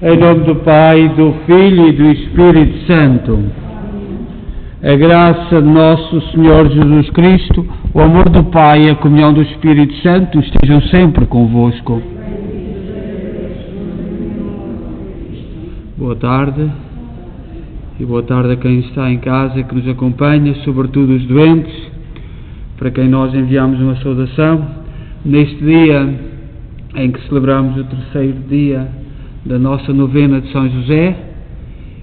Em nome do Pai, do Filho e do Espírito Santo. A graça de nosso Senhor Jesus Cristo, o amor do Pai e a comunhão do Espírito Santo estejam sempre convosco. Boa tarde, e boa tarde a quem está em casa, que nos acompanha, sobretudo os doentes, para quem nós enviamos uma saudação, neste dia em que celebramos o terceiro dia da nossa novena de São José,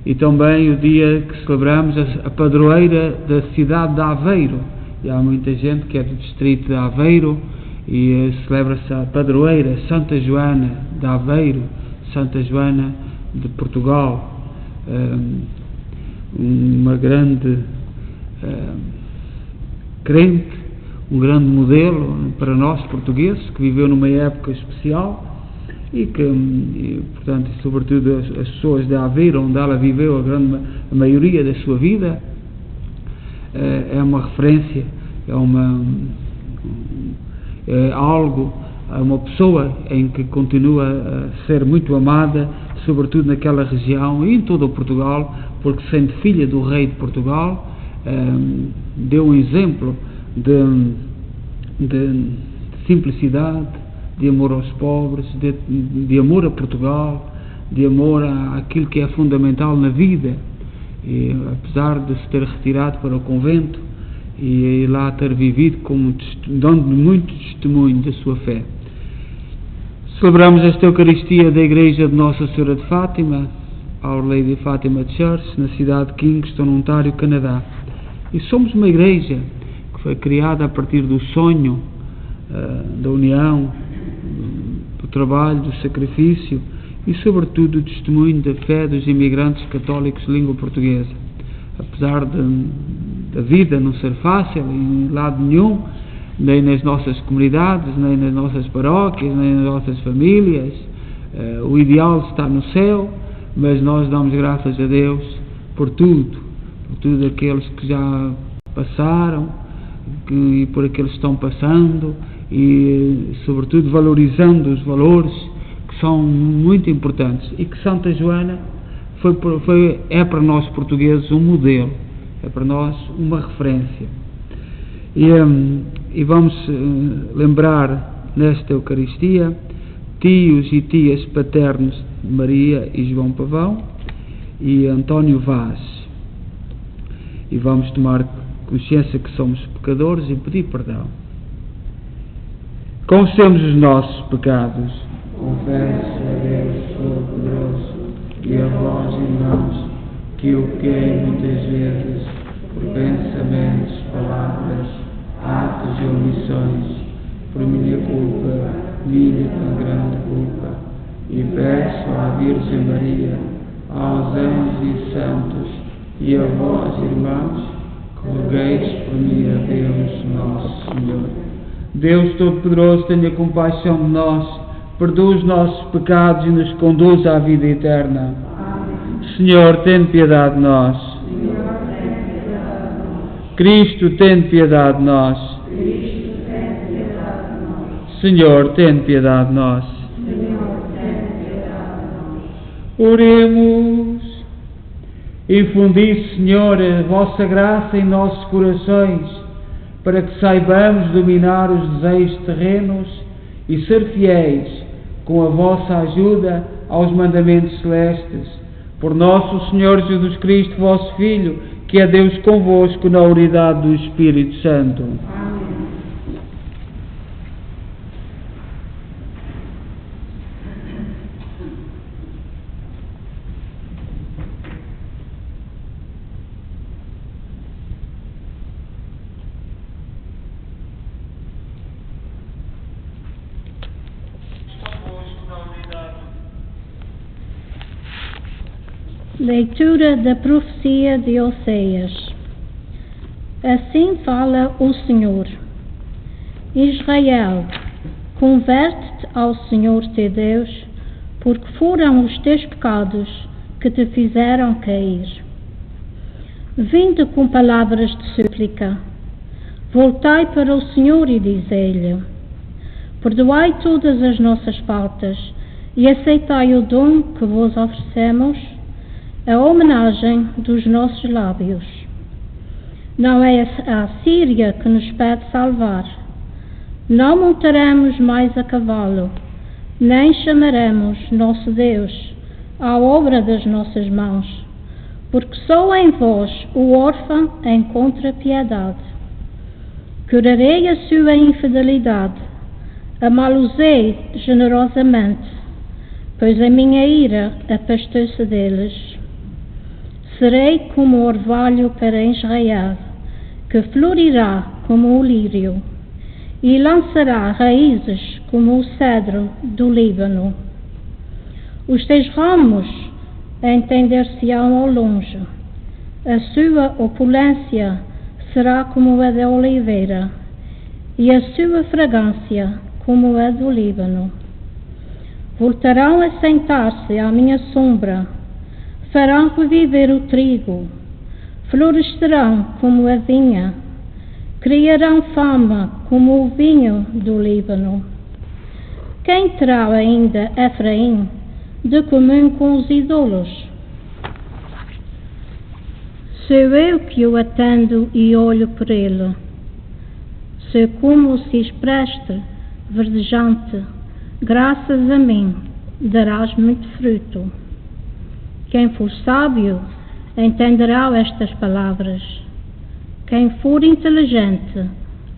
e também o dia que celebramos a padroeira da cidade de Aveiro. E há muita gente que é do distrito de Aveiro e celebra-se a padroeira Santa Joana de Aveiro, Santa Joana de Portugal, uma grande crente, um grande modelo para nós portugueses, que viveu numa época especial e que, portanto, sobretudo as pessoas de Aveiro, onde ela viveu a maioria da sua vida, é uma referência, é algo, é uma pessoa em que continua a ser muito amada, sobretudo naquela região e em todo o Portugal, porque sendo filha do rei de Portugal, deu um exemplo de simplicidade, de amor aos pobres, de amor a Portugal, de amor àquilo que é fundamental na vida. E, apesar de se ter retirado para o convento e lá ter vivido dando muito testemunho da sua fé. Celebramos esta Eucaristia da Igreja de Nossa Senhora de Fátima, Our Lady Fatima Church, na cidade de Kingston, Ontário, Canadá. E somos uma igreja que foi criada a partir do sonho da união, do trabalho, do sacrifício e, sobretudo, do testemunho da fé dos imigrantes católicos de língua portuguesa. Apesar da vida não ser fácil em lado nenhum, nem nas nossas comunidades, nem nas nossas paróquias, nem nas nossas famílias, o ideal está no céu, mas nós damos graças a Deus por tudo aqueles que já passaram e por aqueles que estão passando, e sobretudo valorizando os valores que são muito importantes e que Santa Joana é para nós portugueses um modelo, é para nós uma referência. E vamos lembrar nesta Eucaristia tios e tias paternos de Maria e João Pavão e António Vaz, e vamos tomar consciência que somos pecadores e pedir perdão. Confessemos os nossos pecados. Confesso a Deus Todo-Poderoso e a vós, irmãos, que eu pequei muitas vezes por pensamentos, palavras, atos e omissões, por minha culpa, minha tão grande culpa, e peço à Virgem Maria, aos anjos e santos e a vós, irmãos, que rogueis por mim a Deus nosso Senhor. Deus Todo-Poderoso, tenha compaixão de nós, perdoa os nossos pecados e nos conduz à vida eterna. Amém. Senhor, tem piedade de nós. Cristo, tem piedade de nós. Senhor, tem piedade de nós. Oremos. Infundi, Senhor, a vossa graça em nossos corações, para que saibamos dominar os desejos terrenos e ser fiéis, com a vossa ajuda, aos mandamentos celestes. Por nosso Senhor Jesus Cristo, vosso Filho, que é Deus convosco na unidade do Espírito Santo. Amém. Leitura da profecia de Oseias. Assim fala o Senhor: Israel, converte-te ao Senhor teu Deus, porque foram os teus pecados que te fizeram cair. Vinde com palavras de súplica, voltai para o Senhor e dizei-lhe: perdoai todas as nossas faltas e aceitai o dom que vos oferecemos, a homenagem dos nossos lábios. Não é a Síria que nos pede salvar. Não montaremos mais a cavalo, nem chamaremos nosso Deus à obra das nossas mãos, porque só em vós o órfão encontra piedade. Curarei a sua infidelidade, amá-los-ei generosamente, pois a minha ira afastou-se deles. Serei como o orvalho para Israel, que florirá como o lírio, e lançará raízes como o cedro do Líbano. Os teus ramos entender-se-ão ao longe, a sua opulência será como a da oliveira, e a sua fragrância como a do Líbano. Voltarão a sentar-se à minha sombra, farão reviver o trigo, florescerão como a vinha, criarão fama como o vinho do Líbano. Quem terá ainda Efraim de comum com os ídolos? Sou eu que o atendo e olho por ele. Sou como o cispreste verdejante, graças a mim darás muito fruto. Quem for sábio entenderá estas palavras. Quem for inteligente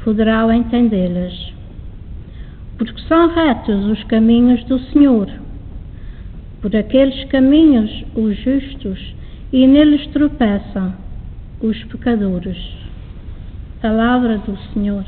poderá entendê-las. Porque são retos os caminhos do Senhor. Por aqueles caminhos os justos, e neles tropeçam os pecadores. Palavra do Senhor.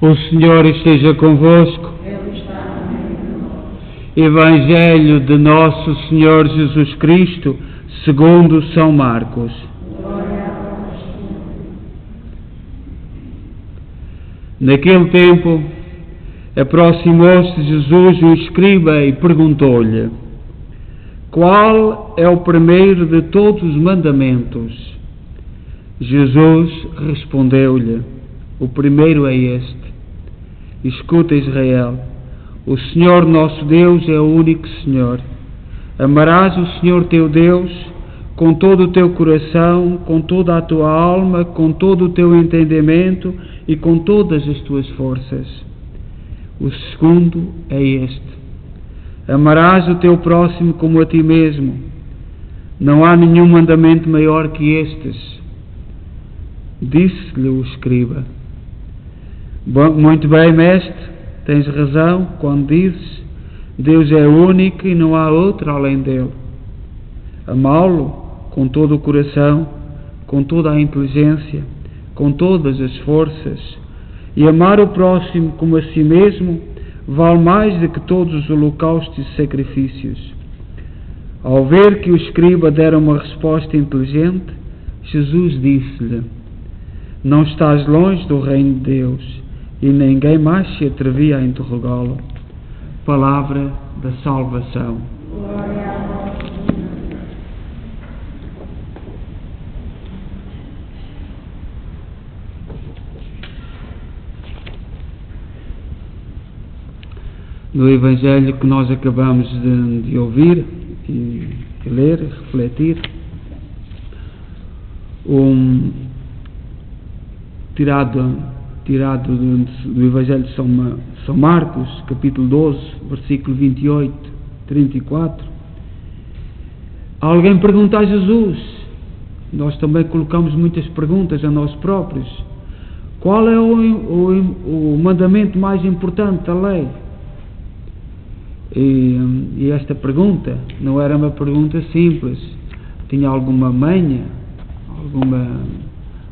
O Senhor esteja convosco. Evangelho de nosso Senhor Jesus Cristo, segundo São Marcos. Naquele tempo, aproximou-se Jesus um escriba e perguntou-lhe: qual é o primeiro de todos os mandamentos? Jesus respondeu-lhe: o primeiro é este: escuta, Israel, o Senhor nosso Deus é o único Senhor. Amarás o Senhor teu Deus com todo o teu coração, com toda a tua alma, com todo o teu entendimento e com todas as tuas forças. O segundo é este: amarás o teu próximo como a ti mesmo. Não há nenhum mandamento maior que estes. Disse-lhe o escriba: muito bem, mestre, tens razão quando dizes: Deus é único e não há outro além dele. Amá-lo com todo o coração, com toda a inteligência, com todas as forças, e amar o próximo como a si mesmo, vale mais do que todos os holocaustos e sacrifícios. Ao ver que o escriba dera uma resposta inteligente, Jesus disse-lhe: não estás longe do reino de Deus. E ninguém mais se atrevia a interrogá-lo. Palavra da salvação. Glória a vós, Senhor. No Evangelho que nós acabamos de ouvir e ler, refletir, tirado do Evangelho de São Marcos, capítulo 12, versículo 28, 34. Alguém pergunta a Jesus, nós também colocamos muitas perguntas a nós próprios: qual é o mandamento mais importante da lei? E esta pergunta não era uma pergunta simples, tinha alguma manha,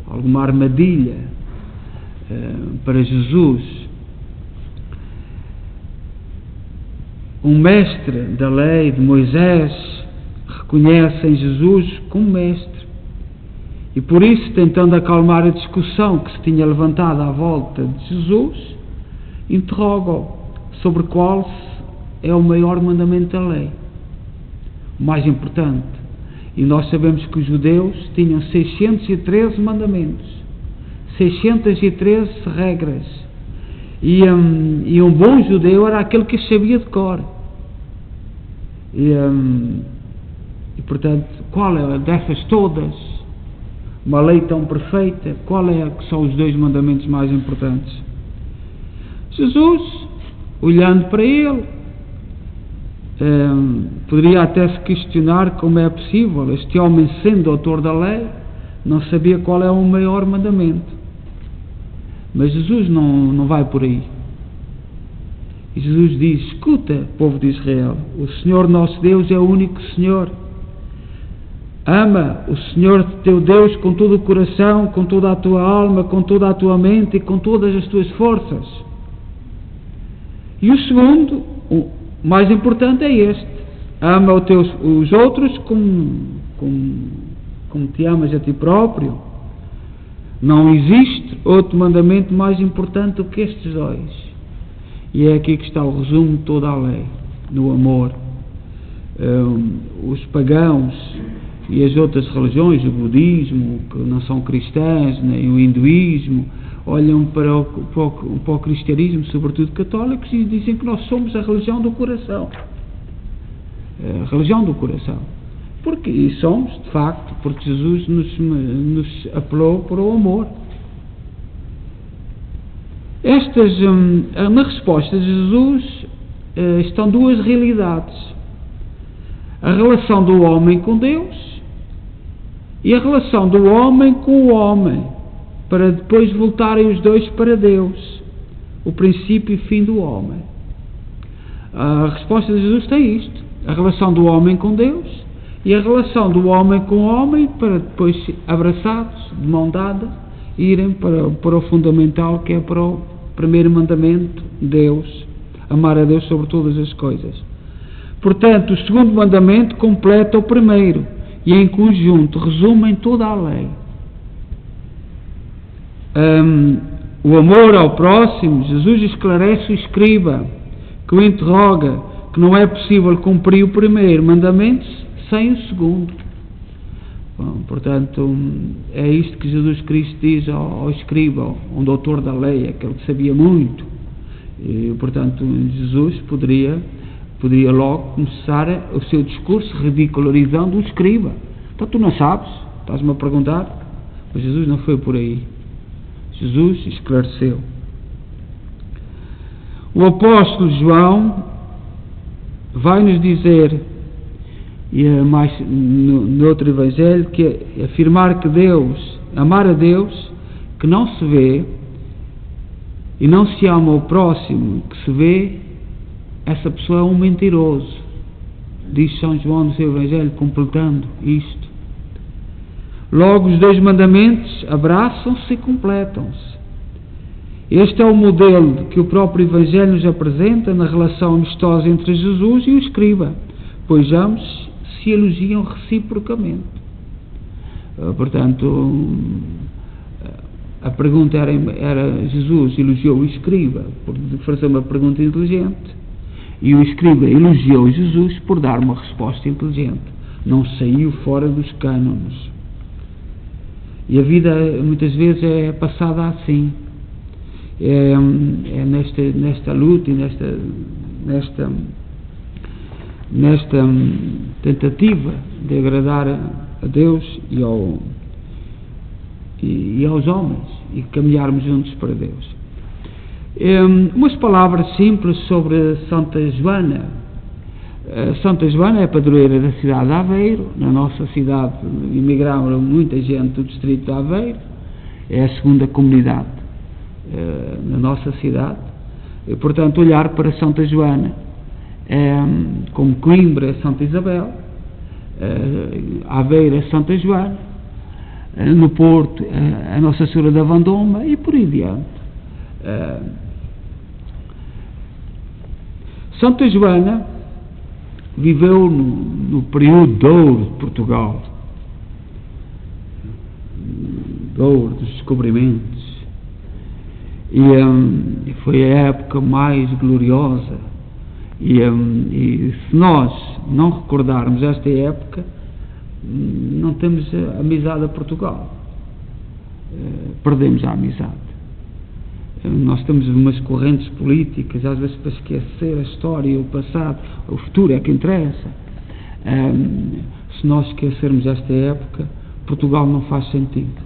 alguma armadilha para Jesus. Um mestre da lei de Moisés reconhece em Jesus como mestre, e por isso, tentando acalmar a discussão que se tinha levantado à volta de Jesus, interroga-o sobre qual é o maior mandamento da lei, o mais importante. E nós sabemos que os judeus tinham 613 mandamentos, 613 regras, e um bom judeu era aquele que sabia de cor. E portanto, qual é dessas todas, uma lei tão perfeita, qual é que são os dois mandamentos mais importantes? Jesus, olhando para ele, poderia até se questionar como é possível este homem, sendo autor da lei, não sabia qual é o maior mandamento. Mas Jesus não vai por aí. E Jesus diz: escuta, povo de Israel, o Senhor nosso Deus é o único Senhor. Ama o Senhor teu Deus com todo o coração, com toda a tua alma, com toda a tua mente e com todas as tuas forças. E o segundo, o mais importante, é este: ama os outros como te amas a ti próprio. Não existe outro mandamento mais importante do que estes dois. E é aqui que está o resumo de toda a lei, no amor. Os pagãos e as outras religiões, o budismo, que não são cristãs, nem o hinduísmo, olham para o cristianismo, sobretudo católicos, e dizem que nós somos a religião do coração. A religião do coração. E somos, de facto, porque Jesus nos apelou para o amor. Na resposta de Jesus estão duas realidades: a relação do homem com Deus e a relação do homem com o homem, para depois voltarem os dois para Deus, o princípio e fim do homem. A resposta de Jesus tem isto: a relação do homem com Deus e a relação do homem com o homem, para depois, abraçados, de mão dada, irem para o fundamental, que é para o primeiro mandamento: Deus, amar a Deus sobre todas as coisas. Portanto, o segundo mandamento completa o primeiro e, em conjunto, resumem toda a lei. O amor ao próximo, Jesus esclarece o escriba, que o interroga, que não é possível cumprir o primeiro mandamento sem o segundo. Bom, portanto, é isto que Jesus Cristo diz ao escriba, um doutor da lei, aquele que sabia muito. E, portanto, Jesus poderia logo começar o seu discurso ridicularizando o escriba, Então tu não sabes? Estás-me a perguntar? Mas Jesus não foi por aí. Jesus esclareceu. O apóstolo João vai nos dizer, e mais no outro evangelho, que afirmar que Deus, amar a Deus, que não se vê, e não se ama o próximo que se vê, essa pessoa é um mentiroso. Diz São João no seu evangelho, completando isto. Logo, os 2 mandamentos abraçam-se e completam-se. Este é o modelo que o próprio Evangelho nos apresenta na relação amistosa entre Jesus e o escriba, pois ambos se elogiam reciprocamente. Portanto, a pergunta era Jesus elogiou o escriba por fazer uma pergunta inteligente, e o escriba elogiou Jesus por dar uma resposta inteligente. Não saiu fora dos cânones. E a vida muitas vezes é passada assim. É nesta luta e nesta tentativa de agradar a Deus e aos homens, e caminharmos juntos para Deus. Umas palavras simples sobre Santa Joana. Santa Joana é a padroeira da cidade de Aveiro. Na nossa cidade imigraram muita gente do distrito de Aveiro. É a segunda comunidade na nossa cidade. E, portanto, olhar para Santa Joana, como Coimbra é Santa Isabel, Aveiro é Santa Joana, no Porto a Nossa Senhora da Vendôma, e por aí diante. Santa Joana viveu no período de ouro de Portugal, de ouro dos descobrimentos, e foi a época mais gloriosa, e se nós não recordarmos esta época, não temos amizade a Portugal, perdemos a amizade. Nós temos umas correntes políticas, às vezes, para esquecer a história e o passado. O futuro é que interessa. Se nós esquecermos esta época, Portugal não faz sentido.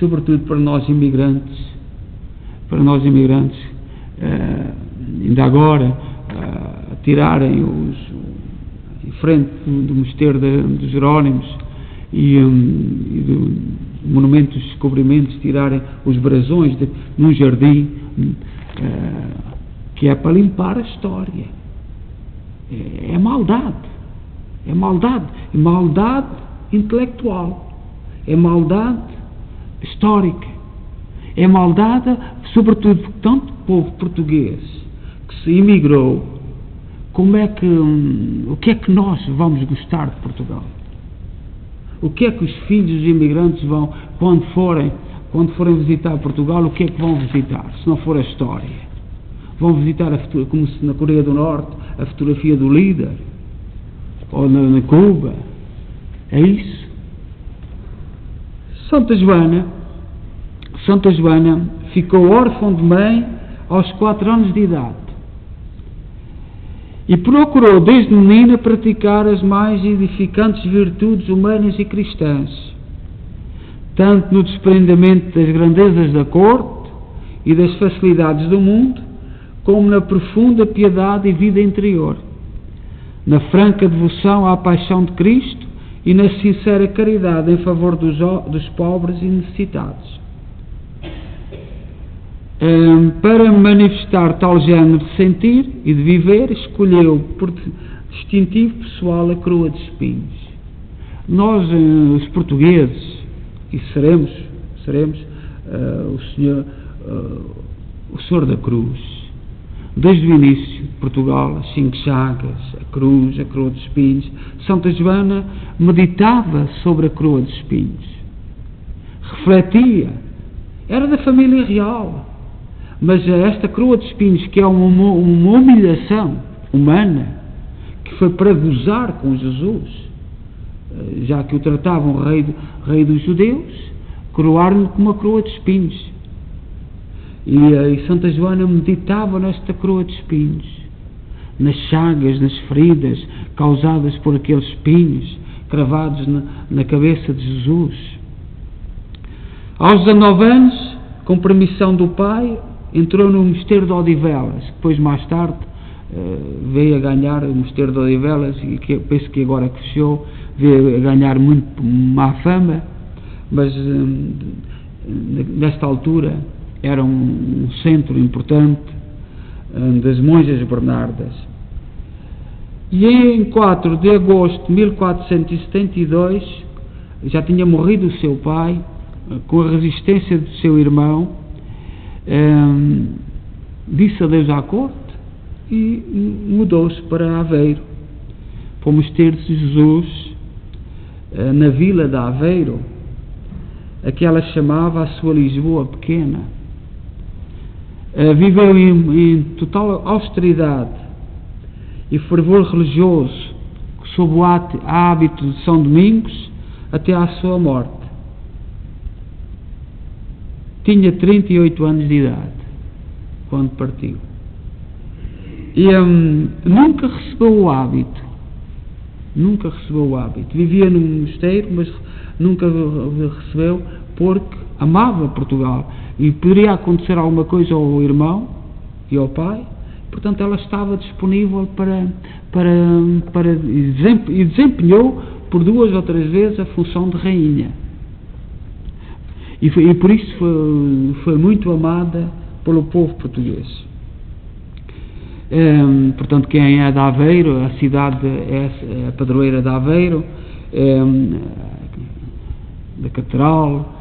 Sobretudo para nós imigrantes, ainda agora, tirarem em frente do mosteiro dos Jerónimos e do monumento dos descobrimentos, tirarem os brasões num jardim, que é para limpar a história. É maldade intelectual, é maldade histórica, é maldade, sobretudo porque tanto povo português que se imigrou, o que é que nós vamos gostar de Portugal? O que é que os filhos dos imigrantes vão, quando forem visitar Portugal, o que é que vão visitar, se não for a história? Vão visitar, como se na Coreia do Norte, a fotografia do líder, ou na Cuba. É isso. Santa Joana ficou órfã de mãe aos 4 anos de idade. E procurou desde menina praticar as mais edificantes virtudes humanas e cristãs, tanto no desprendimento das grandezas da corte e das facilidades do mundo, como na profunda piedade e vida interior, na franca devoção à paixão de Cristo e na sincera caridade em favor dos pobres e necessitados. Para manifestar tal género de sentir e de viver, escolheu por distintivo pessoal a coroa de espinhos. Nós, os portugueses, e seremos o Senhor da Cruz. Desde o início de Portugal, as 5 chagas, a coroa de espinhos. Santa Joana meditava sobre a coroa de espinhos, refletia, era da família real. Mas esta coroa de espinhos, que é uma humilhação humana, que foi para gozar com Jesus, já que o tratavam rei dos judeus, coroaram-lhe com uma coroa de espinhos. E Santa Joana meditava nesta coroa de espinhos, nas chagas, nas feridas causadas por aqueles espinhos cravados na cabeça de Jesus. Aos 19 anos, com permissão do pai, entrou no Mosteiro de Odivelas, depois mais tarde veio a ganhar o Mosteiro de Odivelas, e que penso que agora fechou, veio a ganhar muito má fama, mas nesta altura era um centro importante das monjas bernardas. E em 4 de agosto de 1472 já tinha morrido o seu pai, com a resistência do seu irmão, disse adeus à corte e mudou-se para Aveiro, para o Mosteiro de Jesus, na vila de Aveiro, a que ela chamava a sua Lisboa pequena. Viveu em total austeridade e fervor religioso, sob o hábito de São Domingos, até à sua morte. Tinha 38 anos de idade quando partiu. E nunca recebeu o hábito. Nunca recebeu o hábito. Vivia num mosteiro, mas nunca recebeu, porque amava Portugal. E poderia acontecer alguma coisa ao irmão e ao pai. Portanto, ela estava disponível e desempenhou por 2 ou 3 vezes a função de rainha. E por isso foi muito amada pelo povo português. Portanto, quem é de Aveiro, a cidade é a padroeira de Aveiro, da catedral,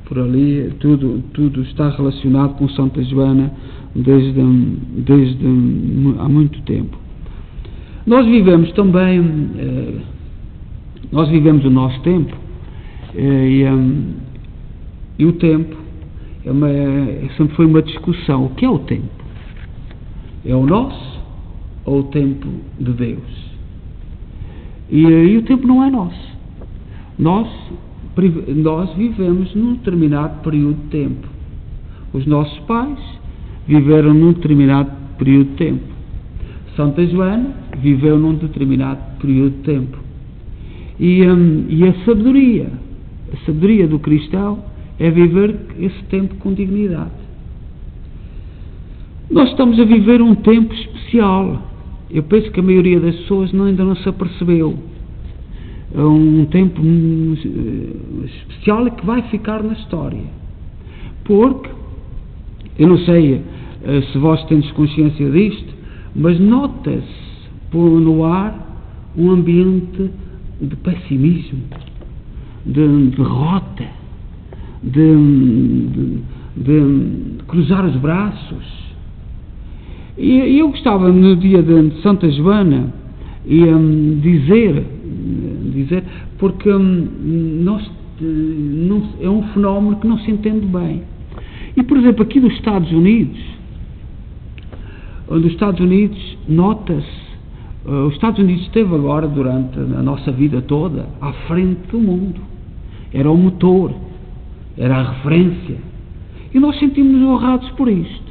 por ali, tudo está relacionado com Santa Joana desde há muito tempo. Nós vivemos também, o nosso tempo, e o tempo sempre foi uma discussão. O que é o tempo? É o nosso ou o tempo de Deus? E o tempo não é nosso. Nós vivemos num determinado período de tempo. Os nossos pais viveram num determinado período de tempo. Santa Joana viveu num determinado período de tempo. E a sabedoria do cristão é viver esse tempo com dignidade. Nós estamos a viver um tempo especial. Eu penso que a maioria das pessoas ainda não se apercebeu. É um tempo especial e que vai ficar na história. Porque, eu não sei se vós tendes consciência disto, mas nota-se no ar um ambiente de pessimismo, de derrota, de cruzar os braços. E eu gostava, no dia de Santa Joana, dizer, porque é um fenómeno que não se entende bem. E, por exemplo, aqui dos Estados Unidos, nota-se, os Estados Unidos esteve agora, durante a nossa vida toda, à frente do mundo. Era o motor, era a referência. E nós sentimos-nos honrados por isto.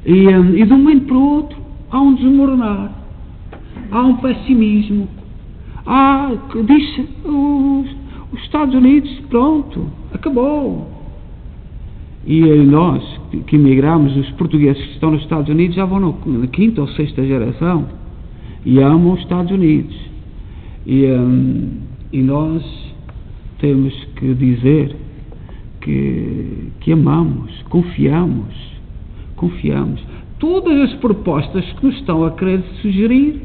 E de um momento para o outro há um desmoronar, há um pessimismo, diz os Estados Unidos, pronto, acabou. E nós que emigramos, os portugueses que estão nos Estados Unidos já vão na 5ª ou 6ª geração e amam os Estados Unidos. E nós temos que dizer que amamos, confiamos. Todas as propostas que nos estão a querer sugerir,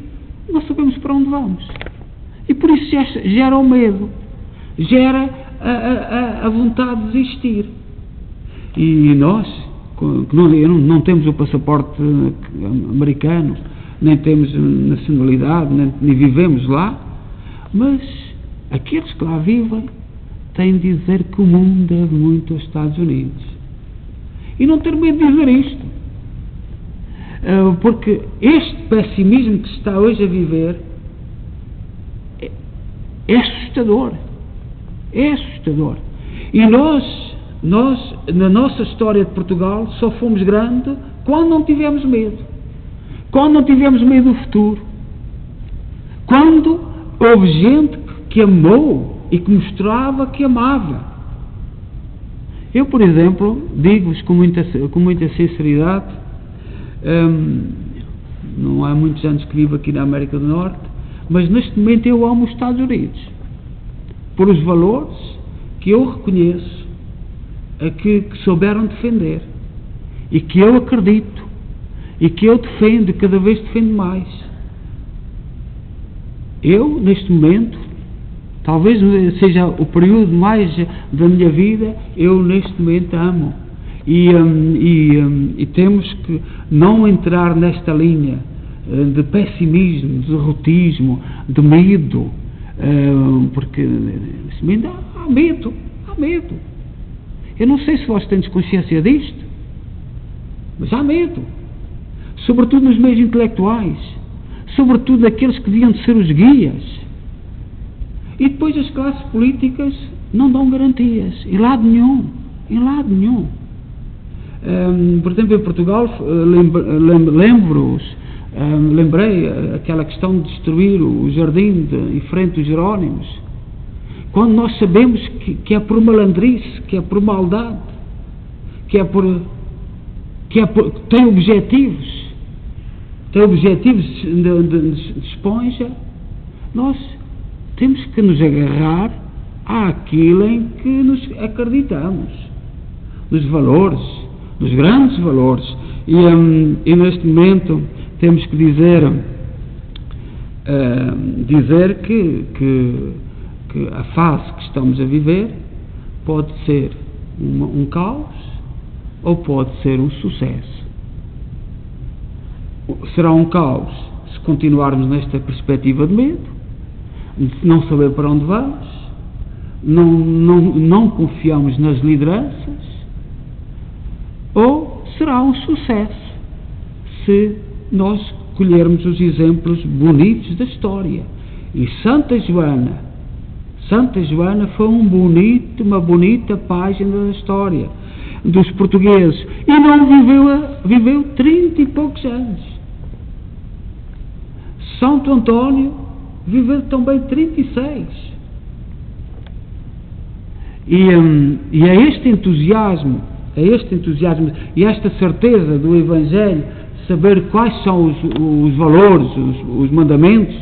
não sabemos para onde vamos. E por isso gera o medo, gera a vontade de desistir. E nós, que não temos o passaporte americano, nem temos nacionalidade, nem vivemos lá, mas aqueles que lá vivem têm de dizer que o mundo deve muito aos Estados Unidos. E não ter medo de dizer isto. Porque este pessimismo que se está hoje a viver é assustador. É assustador. E nós, na nossa história de Portugal, só fomos grandes quando não tivemos medo. Quando não tivemos medo do futuro. quando houve gente que amou e que mostrava que amava. Eu, por exemplo, digo-vos com muita sinceridade, não há muitos anos que vivo aqui na América do Norte, mas neste momento eu amo os Estados Unidos, por os valores que eu reconheço, que souberam defender, e que eu acredito, e que eu defendo, cada vez defendo mais. Eu, neste momento, talvez seja o período mais da minha vida, eu neste momento amo. E temos que não entrar nesta linha de pessimismo, de derrotismo, de medo, porque neste momento há medo. Eu não sei se vós tendes consciência disto, mas há medo, sobretudo nos meios intelectuais, sobretudo daqueles que deviam de ser os guias. E depois as classes políticas não dão garantias, em lado nenhum. Por exemplo, em Portugal, lembrei aquela questão de destruir o jardim em frente dos Jerónimos, quando nós sabemos que é por malandrice, que é por maldade, tem objetivos de esponja. Nós temos que nos agarrar àquilo em que nos acreditamos, nos valores, nos grandes valores, e neste momento temos que dizer que a fase que estamos a viver pode ser um caos ou pode ser um sucesso. Será um caos se continuarmos nesta perspectiva de medo, de não saber para onde vamos, não confiamos nas lideranças, ou será um sucesso se nós colhermos os exemplos bonitos da história. E Santa Joana foi uma bonita página da história dos portugueses, e não viveu 30 e poucos anos. Santo António viveu também 36. E é este entusiasmo e esta certeza do Evangelho, saber quais são os valores, os mandamentos,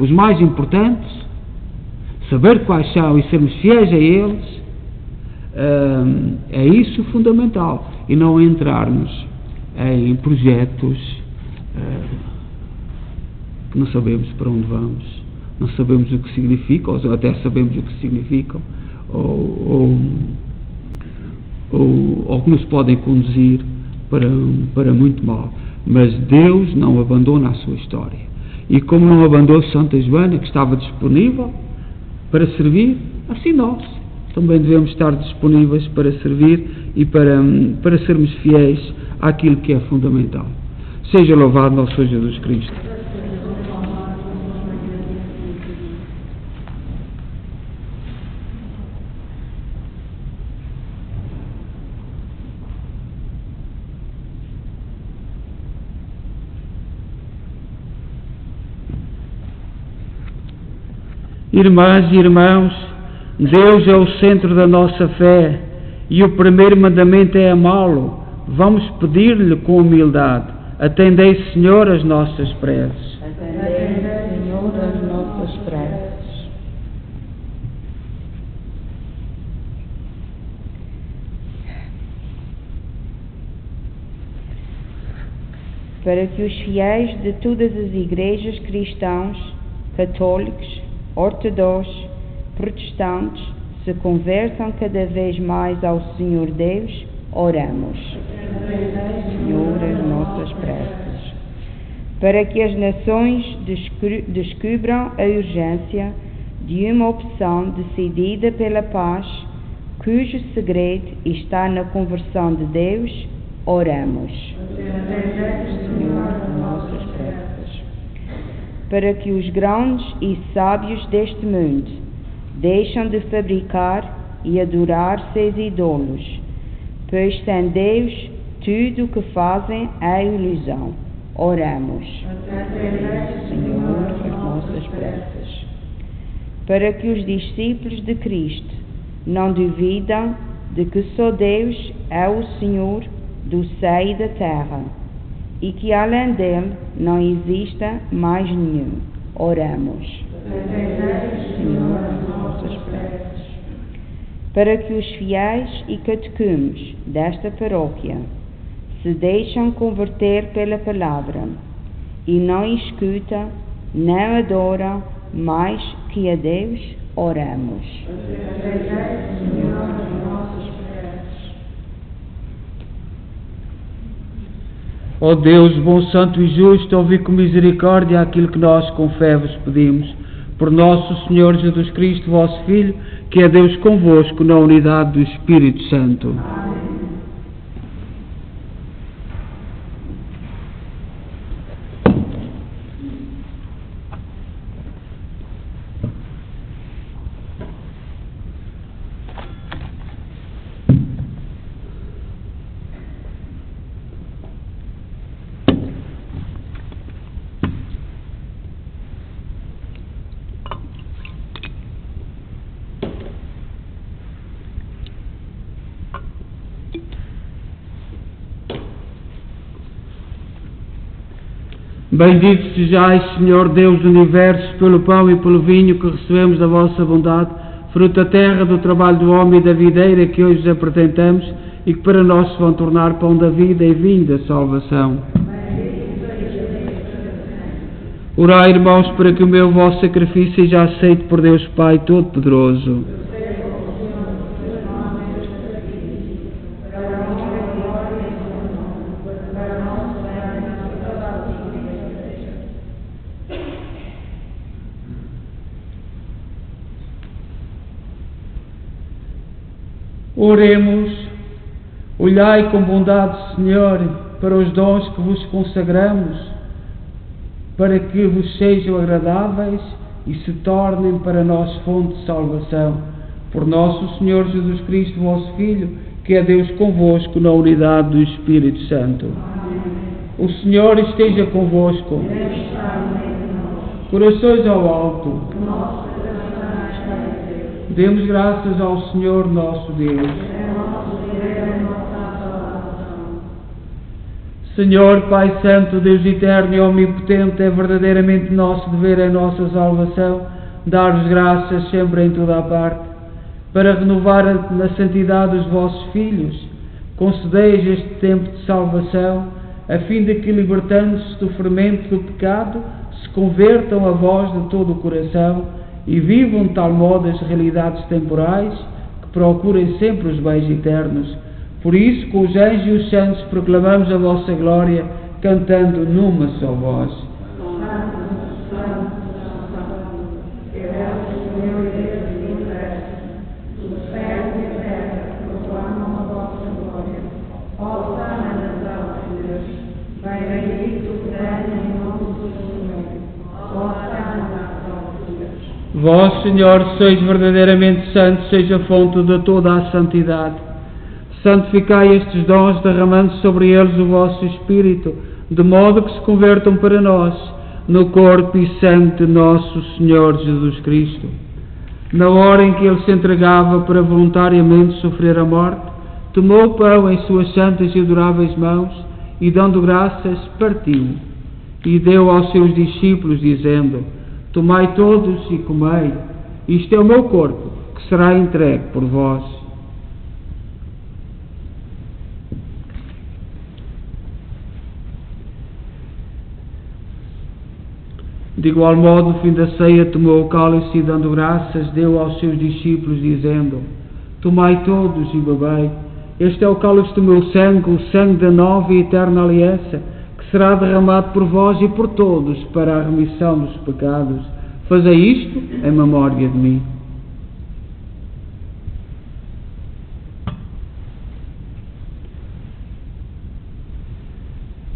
os mais importantes, saber quais são e sermos fiéis a eles, é isso fundamental, e não entrarmos em projetos que não sabemos para onde vamos, não sabemos o que significam, ou até sabemos o que significam, ou que nos podem conduzir para muito mal. Mas Deus não abandona a sua história, e como não abandonou Santa Joana, que estava disponível para servir, assim nós também devemos estar disponíveis para servir e para sermos fiéis àquilo que é fundamental. Seja louvado nosso Senhor Jesus Cristo. Irmãs e irmãos, Deus é o centro da nossa fé e o primeiro mandamento é amá-lo. Vamos pedir-lhe com humildade: atendei, Senhor, as nossas preces. Atendei, Senhor, as nossas preces. Para que os fiéis de todas as igrejas cristãs, católicos, ortodoxos, protestantes, se convertam cada vez mais ao Senhor Deus, oramos. Senhor, as nossas preces. Para que as nações descubram a urgência de uma opção decidida pela paz, cujo segredo está na conversão de Deus, oramos. Senhor, as nossas preces. Para que os grandes e sábios deste mundo deixam de fabricar e adorar seus ídolos, pois sem Deus tudo o que fazem é ilusão. Oramos. Senhor, as nossas preces. Para que os discípulos de Cristo não duvidam de que só Deus é o Senhor do céu e da terra, e que além dele não exista mais nenhum. Oramos. Senhor, as nossas preces. Para que os fiéis e catecumes desta paróquia se deixam converter pela palavra e não escutam nem adoram mais que a Deus, oramos. Senhor, as nossas preces. Ó Deus, bom, santo e justo, ouvi com misericórdia aquilo que nós com fé vos pedimos. Por nosso Senhor Jesus Cristo, vosso Filho, que é Deus convosco na unidade do Espírito Santo. Bendito sejais, Senhor Deus do Universo, pelo pão e pelo vinho que recebemos da vossa bondade, fruto da terra, do trabalho do homem e da videira que hoje vos apresentamos e que para nós se vão tornar pão da vida e vinho da salvação. Orai, irmãos, para que o meu vosso sacrifício seja aceito por Deus Pai Todo-Poderoso. Oremos. Olhai com bondade, Senhor, para os dons que vos consagramos, para que vos sejam agradáveis e se tornem para nós fonte de salvação. Por nosso Senhor Jesus Cristo, vosso Filho, que é Deus convosco na unidade do Espírito Santo. O Senhor esteja convosco. Corações ao alto. Demos graças ao Senhor nosso Deus. Senhor, Pai Santo, Deus eterno e omnipotente, é verdadeiramente nosso dever, é nossa salvação, dar-vos graças sempre em toda a parte, para renovar na santidade os vossos filhos. Concedeis este tempo de salvação, a fim de que, libertando-se do fermento do pecado, se convertam a vós de todo o coração e vivam de tal modo as realidades temporais, que procurem sempre os bens eternos. Por isso, com os anjos e os santos, proclamamos a vossa glória, cantando numa só voz. Vós, Senhor, sois verdadeiramente santos, seja a fonte de toda a santidade. Santificai estes dons, derramando sobre eles o vosso Espírito, de modo que se convertam para nós no corpo e sangue de nosso Senhor Jesus Cristo. Na hora em que Ele se entregava para voluntariamente sofrer a morte, tomou o pão em suas santas e adoráveis mãos e, dando graças, partiu e deu aos seus discípulos, dizendo: Tomai todos e comei, isto é o meu corpo, que será entregue por vós. De igual modo, no fim da ceia, tomou o cálice e, dando graças, deu aos seus discípulos, dizendo: Tomai todos e bebei, este é o cálice do meu sangue, o sangue da nova e eterna aliança, que será derramado por vós e por todos para a remissão dos pecados. Fazei isto em memória de mim.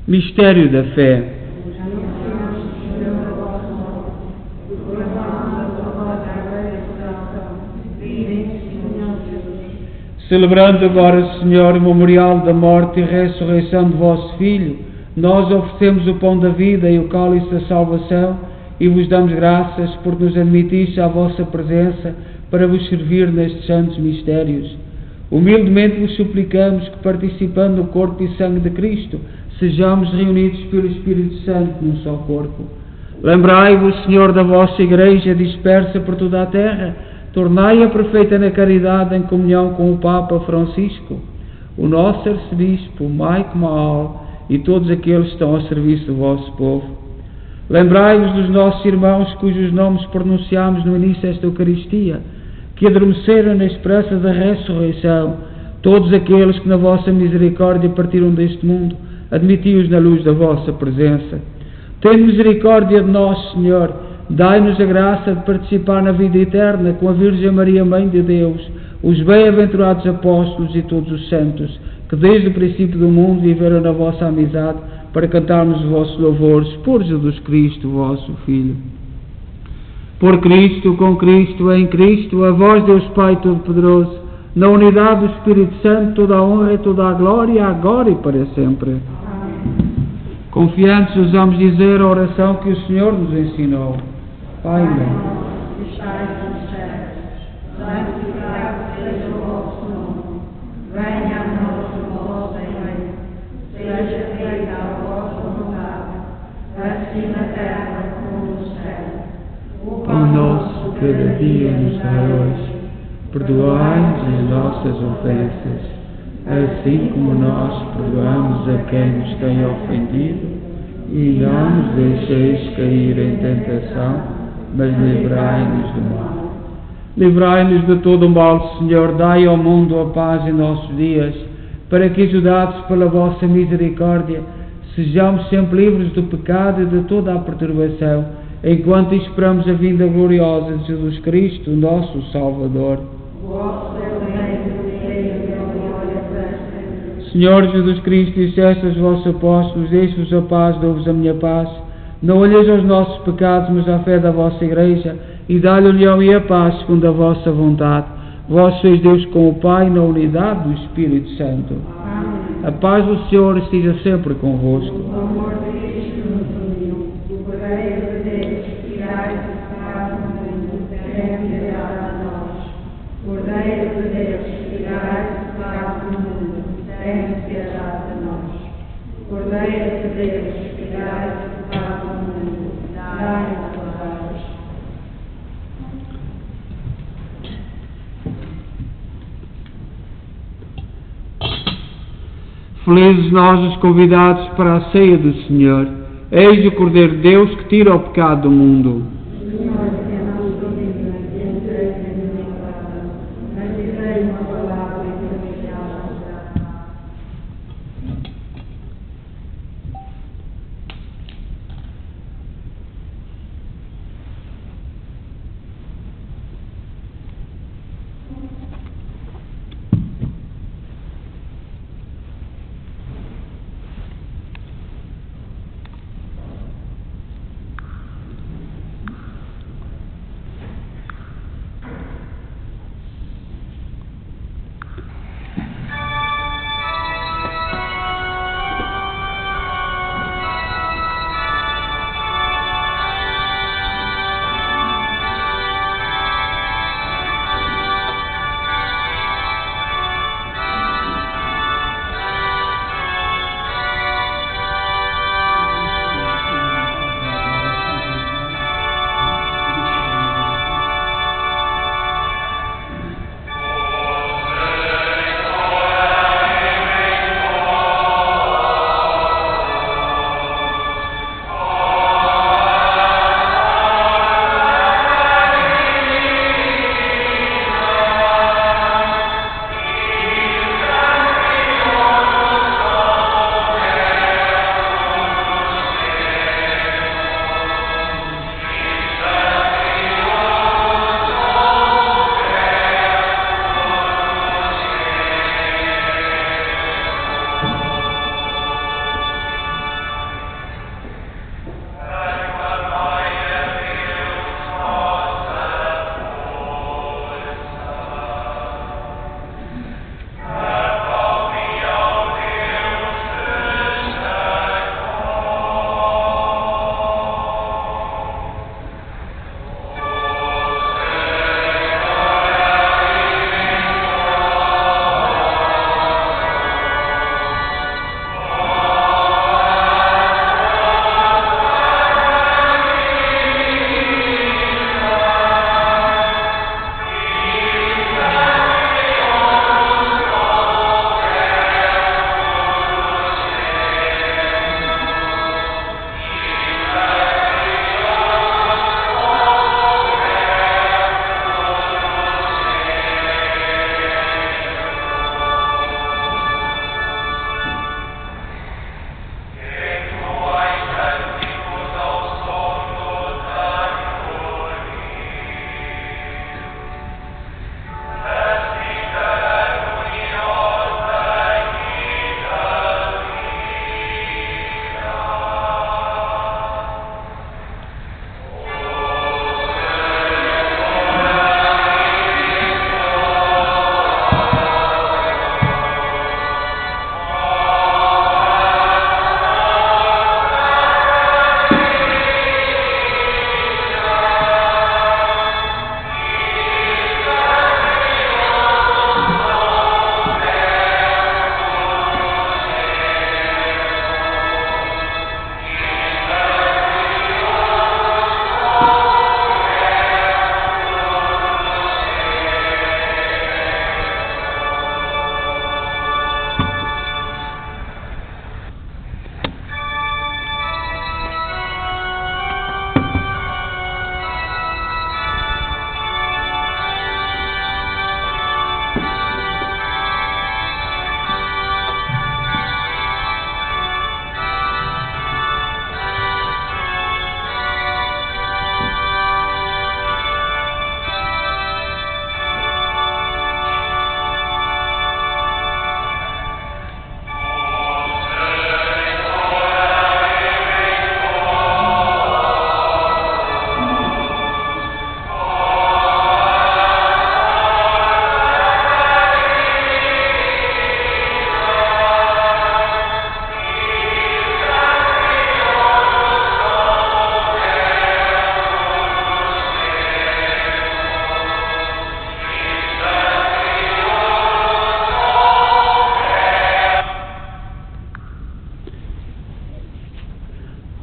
Mistério da fé. Celebrando agora, Senhor, o memorial da morte e ressurreição de vosso Filho, nós oferecemos o pão da vida e o cálice da salvação e vos damos graças por nos admitir à vossa presença para vos servir nestes santos mistérios. Humildemente vos suplicamos que, participando do corpo e sangue de Cristo, sejamos reunidos pelo Espírito Santo num só corpo. Lembrai-vos, Senhor, da vossa Igreja dispersa por toda a terra, tornai-a perfeita na caridade em comunhão com o Papa Francisco, o nosso arcebispo Mike Maal e todos aqueles que estão ao serviço do vosso povo. Lembrai-vos dos nossos irmãos cujos nomes pronunciámos no início desta Eucaristia, que adormeceram na esperança da ressurreição, todos aqueles que na vossa misericórdia partiram deste mundo, admiti-os na luz da vossa presença. Tende misericórdia de nós, Senhor, dai-nos a graça de participar na vida eterna com a Virgem Maria, Mãe de Deus, os bem-aventurados apóstolos e todos os santos, que desde o princípio do mundo viveram na vossa amizade, para cantarmos os vossos louvores por Jesus Cristo, vosso Filho. Por Cristo, com Cristo, em Cristo, a vós, Deus Pai Todo-Poderoso, na unidade do Espírito Santo, toda a honra e toda a glória, agora e para sempre. Confiantes, ousamos dizer a oração que o Senhor nos ensinou. Pai nosso, que estais nos céus, santificado seja o vosso nome. Venha a nós o vosso reino. Seja feita a vossa vontade, assim na terra como no céu. O pão nosso cada dia nos dá hoje. Perdoai-nos as nossas ofensas, assim como nós perdoamos a quem nos tem ofendido, e não nos deixeis cair em tentação, mas livrai-nos do mal. Livrai-nos de todo o mal, Senhor, dai ao mundo a paz em nossos dias, para que, ajudados pela vossa misericórdia, sejamos sempre livres do pecado e de toda a perturbação, enquanto esperamos a vinda gloriosa de Jesus Cristo, nosso Salvador. Senhor Jesus Cristo, disseste aos vossos apóstolos: deixe-vos a paz, dou-vos a minha paz. Não olheis aos nossos pecados, mas à fé da vossa Igreja, e dá-lhe a união e a paz, segundo a vossa vontade. Vós sois Deus com o Pai, na unidade do Espírito Santo. Amém. A paz do Senhor esteja sempre convosco. O amor de Cristo nos uniu, o Cordeiro de Deus, tirai o pecado do mundo, tem piedade a nós. Cordeiro de Deus, tirai o pecado do mundo, tem piedade a nós. Cordeiro de Deus, tirai o pecado do mundo, dai-nos a paz. Felizes nós os convidados para a ceia do Senhor. Eis o Cordeiro de Deus que tira o pecado do mundo.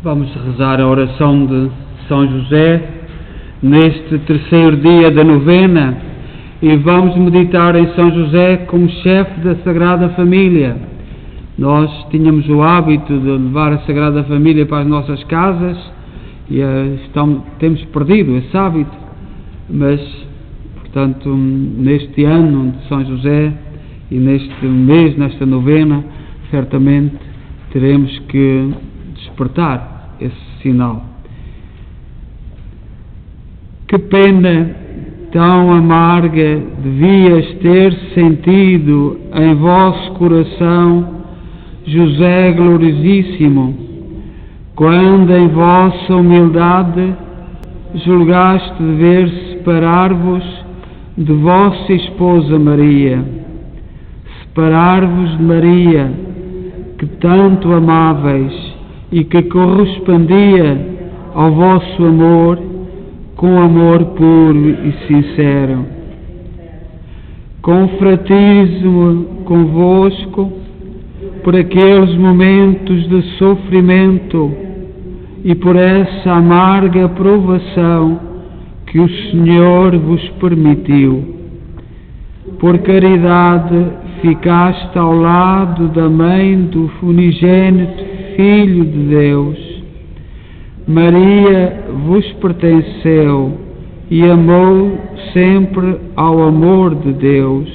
Vamos rezar a oração de São José neste terceiro dia da novena e vamos meditar em São José como chefe da Sagrada Família. Nós tínhamos o hábito de levar a Sagrada Família para as nossas casas e temos perdido esse hábito, mas, portanto, neste ano de São José e neste mês, nesta novena, certamente teremos que despertar esse sinal. Que pena tão amarga devias ter sentido em vosso coração, José gloriosíssimo, quando em vossa humildade julgaste dever separar-vos de vossa esposa Maria, separar-vos de Maria, que tanto amáveis e que correspondia ao vosso amor com amor puro e sincero. Confraternizo convosco por aqueles momentos de sofrimento e por essa amarga provação que o Senhor vos permitiu. Por caridade ficaste ao lado da mãe do unigênito Filho de Deus. Maria vos pertenceu e amou sempre ao amor de Deus.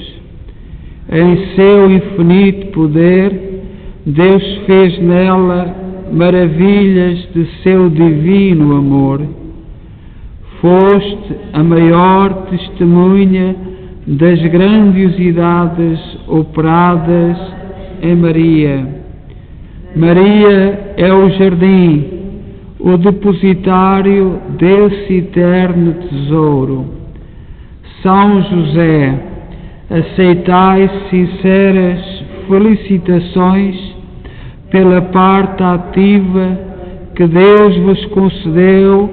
Em seu infinito poder, Deus fez nela maravilhas de seu divino amor. Foste a maior testemunha das grandiosidades operadas em Maria. Maria é o jardim, o depositário desse eterno tesouro. São José, aceitai sinceras felicitações pela parte ativa que Deus vos concedeu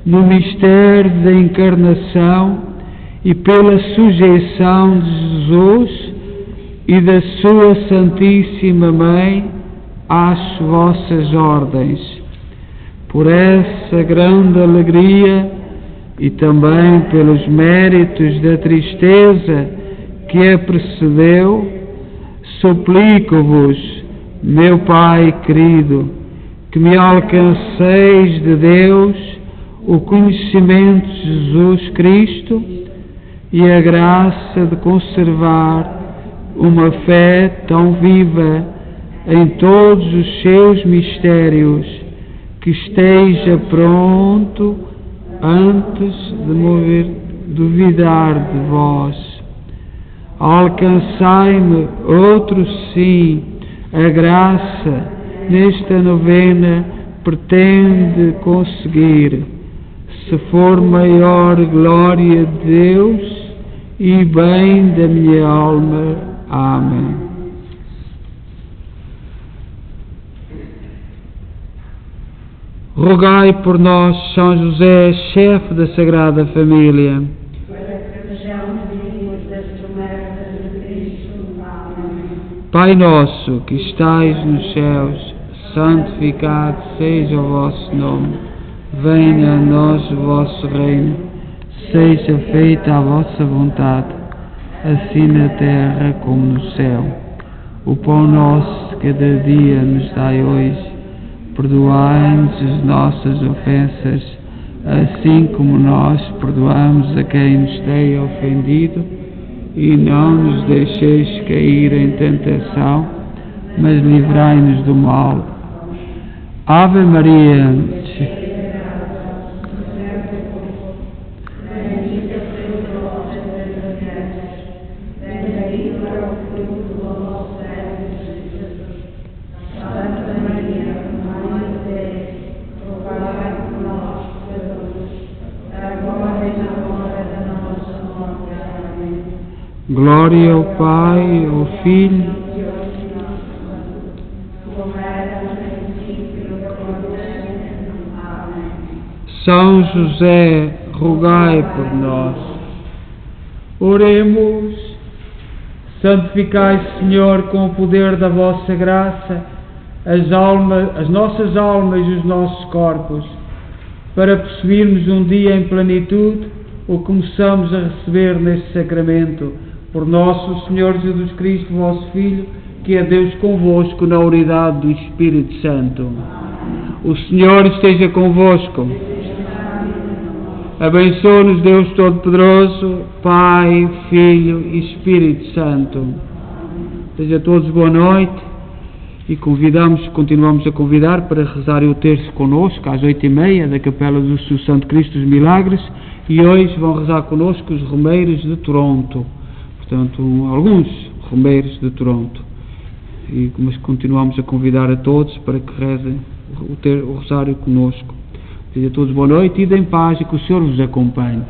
no mistério da encarnação e pela sujeição de Jesus e da sua Santíssima Mãe às vossas ordens. Por essa grande alegria e também pelos méritos da tristeza que a precedeu, suplico-vos, meu Pai querido, que me alcanceis de Deus o conhecimento de Jesus Cristo e a graça de conservar uma fé tão viva em todos os seus mistérios, que esteja pronto antes de mover duvidar de vós. Alcançai-me outro sim, a graça nesta novena pretende conseguir, se for maior glória de Deus e bem da minha alma. Amém. Rogai por nós, São José, chefe da Sagrada Família, Pai nosso que estais nos céus, santificado seja o vosso nome. Venha a nós o vosso reino. Seja feita a vossa vontade, assim na terra como no céu. O pão nosso de cada dia nos dai hoje. Perdoai-nos as nossas ofensas, assim como nós perdoamos a quem nos tem ofendido. E não nos deixeis cair em tentação, mas livrai-nos do mal. Ave Maria, glória ao Pai, ao Filho, São José, rogai por nós. Oremos. Santificai, Senhor, com o poder da vossa graça, as nossas almas e os nossos corpos, para possuirmos um dia em plenitude o que começamos a receber neste sacramento, por nosso Senhor Jesus Cristo, vosso Filho, que é Deus convosco na unidade do Espírito Santo. O Senhor esteja convosco. Abençoe-nos Deus Todo-Poderoso, Pai, Filho e Espírito Santo. Seja a todos boa noite e continuamos a convidar para rezarem o terço connosco às 8h30 da Capela do Santo Cristo dos Milagres, e hoje vão rezar connosco os romeiros de Toronto, portanto alguns romeiros de Toronto, mas continuamos a convidar a todos para que rezem o rosário connosco. Seja a todos boa noite e em paz, e que o Senhor vos acompanhe.